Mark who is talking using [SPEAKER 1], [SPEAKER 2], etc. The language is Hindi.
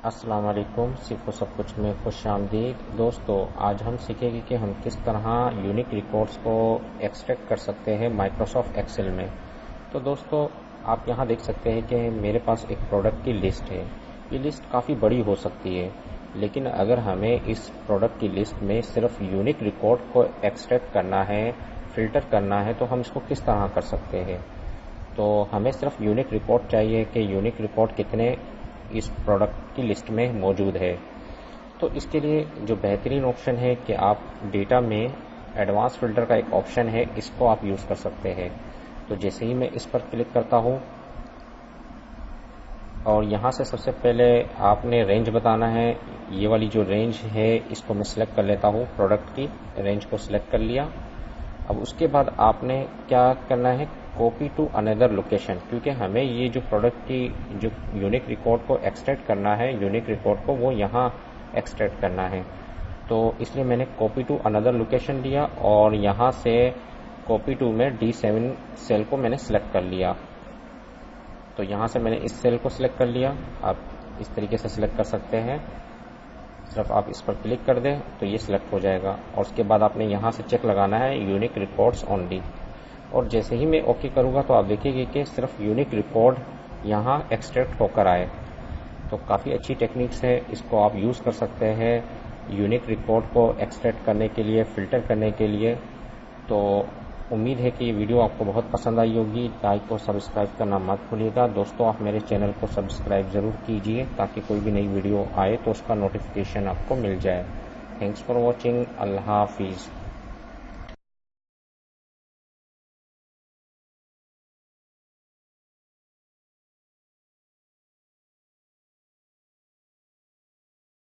[SPEAKER 1] अस्सलाम वालेकुम। सीखो सब कुछ में खुश आमदीद। दोस्तों, आज हम सीखेंगे कि हम किस तरह यूनिक रिकॉर्ड्स को एक्सट्रैक्ट कर सकते हैं माइक्रोसॉफ्ट एक्सेल में। तो दोस्तों, आप यहाँ देख सकते हैं कि मेरे पास एक प्रोडक्ट की लिस्ट है। ये लिस्ट काफ़ी बड़ी हो सकती है, लेकिन अगर हमें इस प्रोडक्ट की लिस्ट में सिर्फ यूनिक रिकॉर्ड को एक्सट्रैक्ट करना है, फ़िल्टर करना है, तो हम इसको किस तरह कर सकते हैं। तो हमें सिर्फ यूनिक रिकॉर्ड चाहिए कि यूनिक रिकॉर्ड कितने इस प्रोडक्ट की लिस्ट में मौजूद है। तो इसके लिए जो बेहतरीन ऑप्शन है कि आप डेटा में एडवांस फ़िल्टर का एक ऑप्शन है, इसको आप यूज़ कर सकते हैं। तो जैसे ही मैं इस पर क्लिक करता हूँ और यहाँ से सबसे पहले आपने रेंज बताना है। ये वाली जो रेंज है इसको मैं सिलेक्ट कर लेता हूँ, प्रोडक्ट की रेंज को सिलेक्ट कर लिया। अब उसके बाद आपने क्या करना है, कॉपी टू अनदर लोकेशन, क्योंकि हमें ये जो प्रोडक्ट की जो यूनिक रिकॉर्ड को एक्सट्रैक्ट करना है, यूनिक रिकॉर्ड को वो यहाँ एक्सट्रैक्ट करना है। तो इसलिए मैंने कॉपी टू अनदर लोकेशन लिया और यहाँ से कॉपी टू में D7 सेल को मैंने सिलेक्ट कर लिया। तो यहाँ से मैंने इस सेल को सिलेक्ट कर लिया। आप इस तरीके से सिलेक्ट कर सकते हैं, सिर्फ आप इस पर क्लिक कर दें तो ये सिलेक्ट हो जाएगा। और उसके बाद आपने यहाँ से चेक लगाना है यूनिक रिकॉर्ड्स ओनली। और जैसे ही मैं ओके करूँगा तो आप देखिए कि सिर्फ यूनिक रिकॉर्ड यहाँ एक्सट्रैक्ट होकर आए। तो काफ़ी अच्छी टेक्निक्स है, इसको आप यूज़ कर सकते हैं यूनिक रिकॉर्ड को एक्सट्रैक्ट करने के लिए, फ़िल्टर करने के लिए। तो उम्मीद है कि ये वीडियो आपको बहुत पसंद आई होगी। लाइक और सब्सक्राइब करना मत भूलिएगा। दोस्तों, आप मेरे चैनल को सब्सक्राइब ज़रूर कीजिए ताकि कोई भी नई वीडियो आए तो उसका नोटिफिकेशन आपको मिल जाए। Thanks for watching. अल्लाह हाफिज़।